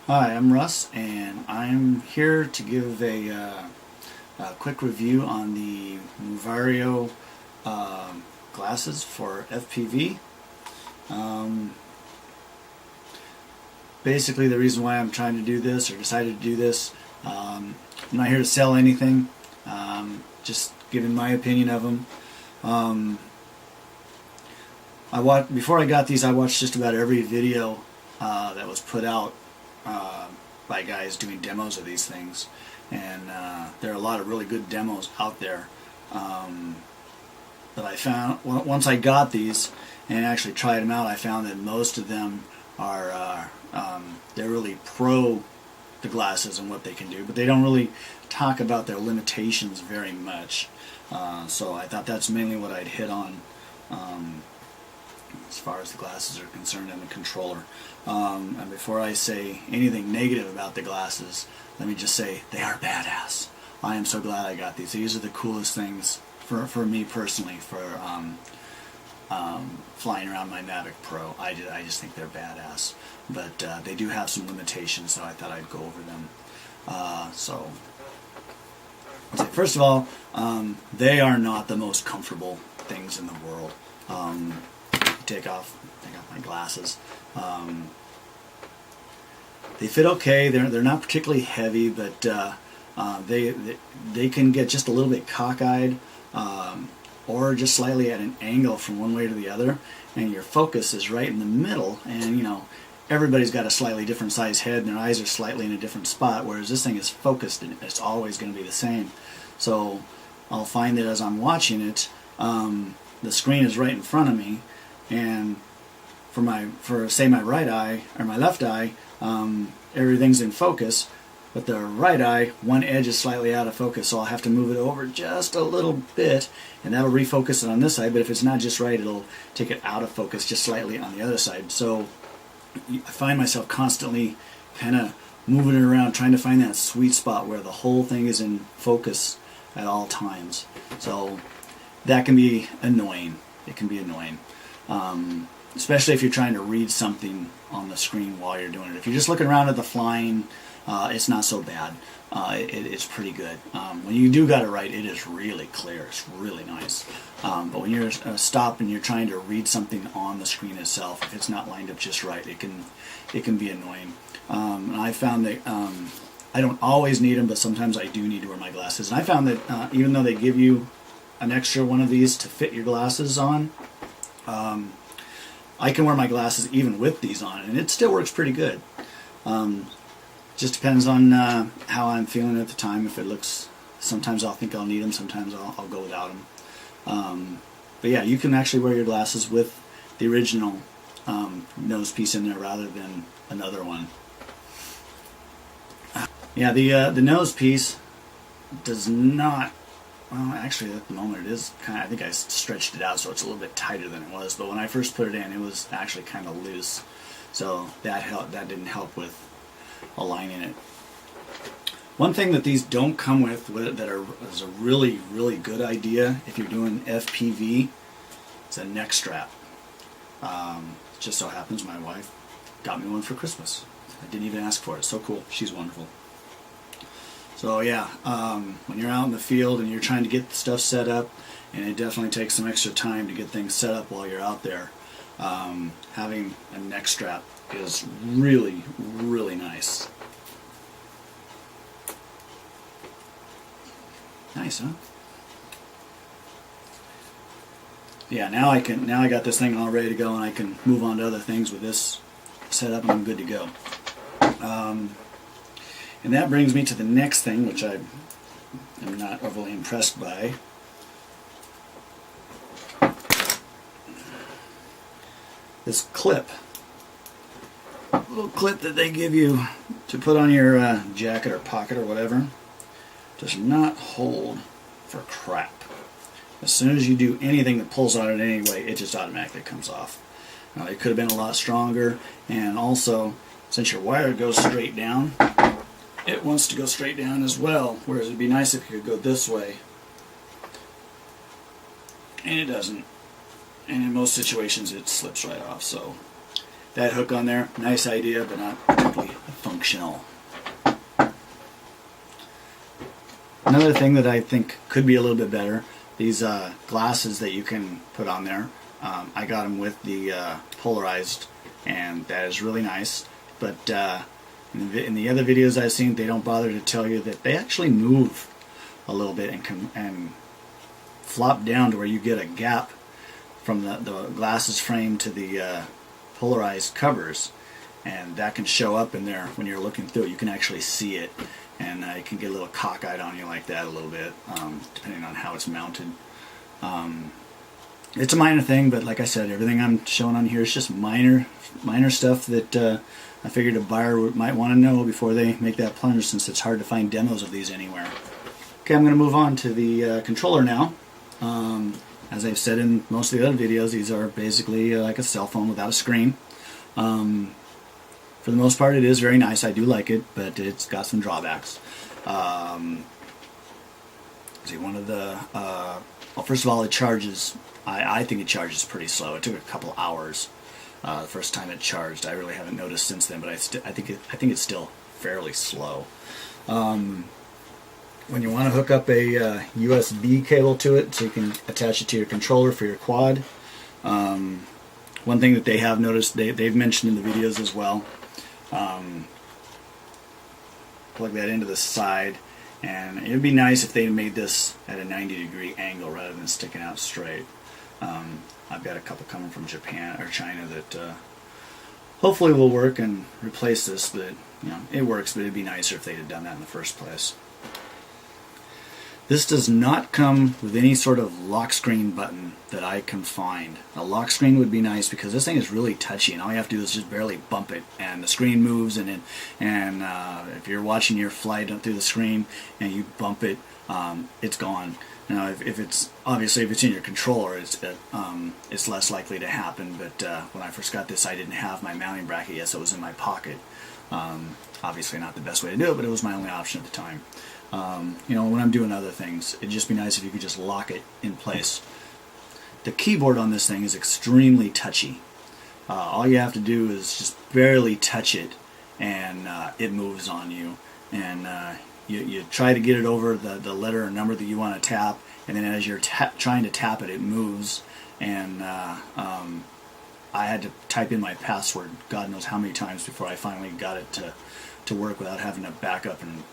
Hi, I'm Russ, and I'm here to give a quick review on the Moverio glasses for FPV. Um, Basically, the reason why I'm trying to do this or decided to do this, I'm not here to sell anything, just giving my opinion of them. Before I got these, I watched just about every video that was put out by guys doing demos of these things, and there are a lot of really good demos out there. But I found once I got these and actually tried them out, I found that most of them are they're really pro the glasses and what they can do, but they don't really talk about their limitations very much. So I thought that's mainly what I'd hit on as far as the glasses are concerned and the controller. And before I say anything negative about the glasses, let me just say they are badass. I am so glad I got these. These are the coolest things for me personally for flying around my Mavic Pro. I just think they're badass. But they do have some limitations, so I thought I'd go over them. First of all, they are not the most comfortable things in the world. Take off my glasses. They fit okay. They're not particularly heavy, but they can get just a little bit cockeyed, or just slightly at an angle from one way to the other, and your focus is right in the middle. And you know, everybody's got a slightly different size head, and their eyes are slightly in a different spot. Whereas this thing is focused, and it's always going to be the same. So I'll find that as I'm watching it, the screen is right in front of me, and for say my right eye or my left eye, everything's in focus, but the right eye, one edge is slightly out of focus, so I'll have to move it over just a little bit, and that'll refocus it on this side. But if it's not just right, it'll take it out of focus just slightly on the other side. So I find myself constantly kind of moving it around, trying to find that sweet spot where the whole thing is in focus at all times. So that can be annoying. It can be annoying. Especially if you're trying to read something on the screen while you're doing it. If you're just looking around at the flying, it's not so bad. It's pretty good. When you do got it right, it is really clear. It's really nice. But when you're stopped and you're trying to read something on the screen itself, if it's not lined up just right, it can be annoying. And I found that I don't always need them, but sometimes I do need to wear my glasses. And I found that even though they give you an extra one of these to fit your glasses on, I can wear my glasses even with these on, and it still works pretty good. Just depends on how I'm feeling at the time. If it looks, sometimes I'll think I'll need them, sometimes I'll go without them. But yeah, you can actually wear your glasses with the original nose piece in there rather than another one. Yeah, the nose piece does not. Well, actually, at the moment it is kind of, I think I stretched it out so it's a little bit tighter than it was. But when I first put it in, it was actually kind of loose. So that didn't help with aligning it. One thing that these don't come with is a really, really good idea if you're doing FPV, it's a neck strap. Just so happens my wife got me one for Christmas. I didn't even ask for it. So cool. She's wonderful. So yeah, when you're out in the field and you're trying to get stuff set up, and it definitely takes some extra time to get things set up while you're out there, having a neck strap is really, really nice. Nice, huh? Yeah, now I got this thing all ready to go, and I can move on to other things with this set up, and I'm good to go. And that brings me to the next thing, which I am not overly impressed by. This clip. A little clip that they give you to put on your jacket or pocket or whatever does not hold for crap. As soon as you do anything that pulls on it anyway, it just automatically comes off. Now, it could have been a lot stronger, and also, since your wire goes straight down, it wants to go straight down as well, whereas it'd be nice if it could go this way. And it doesn't. And in most situations it slips right off. So that hook on there, nice idea, but not perfectly functional. Another thing that I think could be a little bit better, these glasses that you can put on there. I got them with the polarized, and that is really nice. But in the other videos I've seen, they don't bother to tell you that they actually move a little bit and flop down to where you get a gap from the glasses frame to the polarized covers, and that can show up in there when you're looking through it. You can actually see it, and it can get a little cockeyed on you like that a little bit, depending on how it's mounted. It's a minor thing, but like I said, everything I'm showing on here is just minor stuff that I figured a buyer might want to know before they make that plunge, since it's hard to find demos of these anywhere. Okay, I'm going to move on to the controller now. As I've said in most of the other videos, these are basically like a cell phone without a screen. For the most part, it is very nice. I do like it, but it's got some drawbacks. See, one of the well, first of all, it charges. I think it charges pretty slow. It took a couple hours the first time it charged. I really haven't noticed since then, but I think it's still fairly slow. When you want to hook up a USB cable to it so you can attach it to your controller for your quad, one thing that they have noticed, they've mentioned in the videos as well, plug that into the side, and it would be nice if they made this at a 90-degree angle rather than sticking out straight. I've got a couple coming from Japan or China that hopefully will work and replace this, but you know, it works, but it'd be nicer if they'd have done that in the first place. This does not come with any sort of lock screen button that I can find. A lock screen would be nice because this thing is really touchy, and all you have to do is just barely bump it, and the screen moves. And if you're watching your flight through the screen and you bump it, it's gone. Now, if it's in your controller, it's less likely to happen. But when I first got this, I didn't have my mounting bracket yet, so it was in my pocket. Obviously, not the best way to do it, but it was my only option at the time. You know, when I'm doing other things, it'd just be nice if you could just lock it in place. The keyboard on this thing is extremely touchy. All you have to do is just barely touch it, and it moves on you. And you try to get it over the letter or number that you want to tap, and then as you're trying to tap it, it moves. And I had to type in my password God knows how many times before I finally got it to work without having to back up and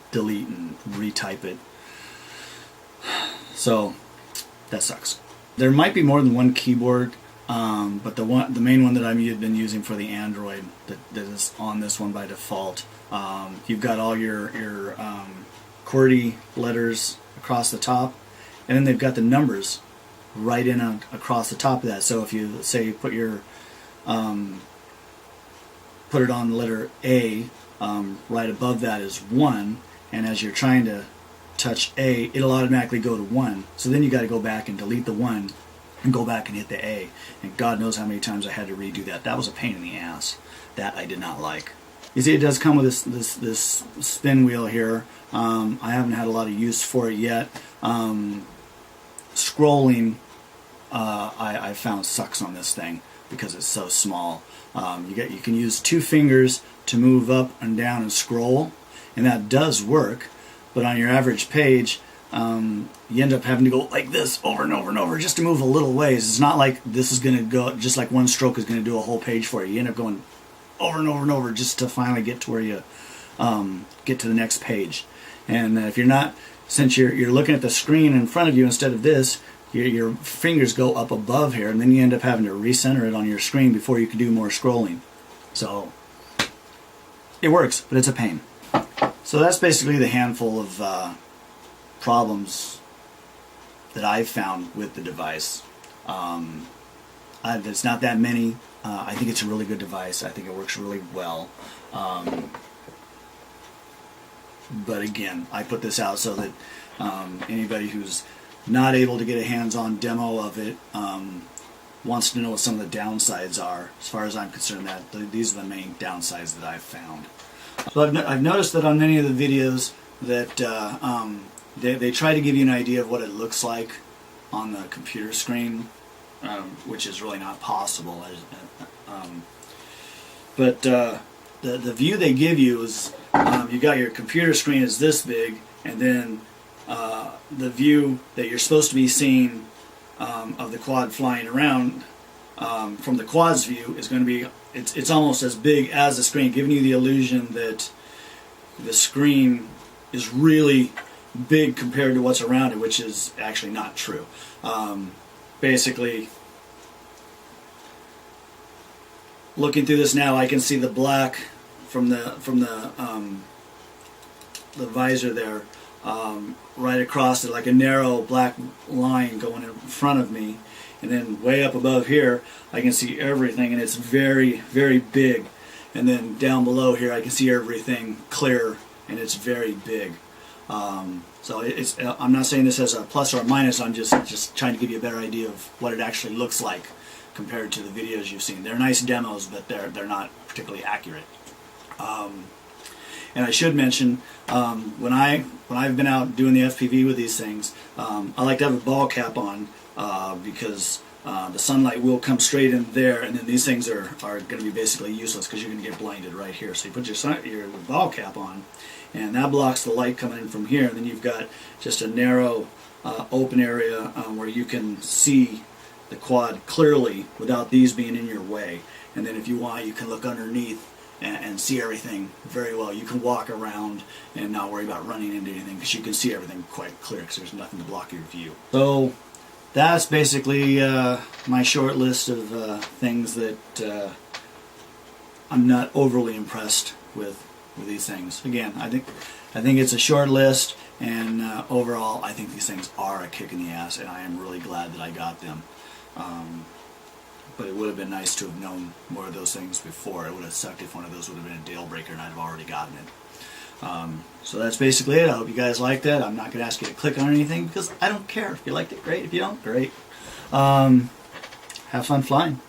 delete and retype it. So that sucks. There might be more than one keyboard, but the main one that I've been using for the Android that is on this one by default, you've got all your QWERTY letters across the top, and then they've got the numbers right in across the top of that. So if you say put it on the letter A, right above that is 1, and as you're trying to touch A, it'll automatically go to 1. So then you got to go back and delete the 1 and go back and hit the A. And God knows how many times I had to redo that. That was a pain in the ass. That I did not like. You see, it does come with this spin wheel here. I haven't had a lot of use for it yet. Scrolling, I found sucks on this thing because it's so small. You can use 2 fingers to move up and down and scroll, and that does work, but on your average page, you end up having to go like this over and over and over just to move a little ways. It's not like this is going to go, just like one stroke is going to do a whole page for you. You end up going over and over and over just to finally get to where you get to the next page. And if you're not, since you're looking at the screen in front of you instead of this, your fingers go up above here, and then you end up having to recenter it on your screen before you can do more scrolling. So it works, but it's a pain. So that's basically the handful of problems that I've found with the device. It's not that many. I think it's a really good device. I think it works really well. But again, I put this out so that anybody who's not able to get a hands-on demo of it wants to know what some of the downsides are. As far as I'm concerned, these are the main downsides that I've found. So I've noticed that on many of the videos that they try to give you an idea of what it looks like on the computer screen, which is really not possible. But the the view they give you is you got your computer screen is this big, and then the view that you're supposed to be seeing of the quad flying around from the quad's view is going to be it's almost as big as the screen, giving you the illusion that the screen is really big compared to what's around it, which is actually not true. Basically, looking through this now, I can see the black from the visor there, right across it, like a narrow black line going in front of me, and then way up above here, I can see everything, and it's very, very big. And then down below here, I can see everything clear, and it's very big. So I'm not saying this as a plus or a minus. I'm just trying to give you a better idea of what it actually looks like compared to the videos you've seen. They're nice demos, but they're not particularly accurate. And I should mention, when I've been out doing the FPV with these things, I like to have a ball cap on because the sunlight will come straight in there, and then these things are going to be basically useless because you're going to get blinded right here. So you put your ball cap on, and that blocks the light coming in from here, and then you've got just a narrow open area where you can see the quad clearly without these being in your way. And then if you want, you can look underneath and see everything very well. You can walk around and not worry about running into anything because you can see everything quite clear because there's nothing to block your view. So that's basically my short list of things that I'm not overly impressed with these things. Again, I think it's a short list, and overall I think these things are a kick in the ass, and I am really glad that I got them. But it would have been nice to have known more of those things before. It would have sucked if one of those would have been a deal breaker and I'd have already gotten it. So that's basically it. I hope you guys liked that. I'm not going to ask you to click on anything because I don't care. If you liked it, great. If you don't, great. Have fun flying.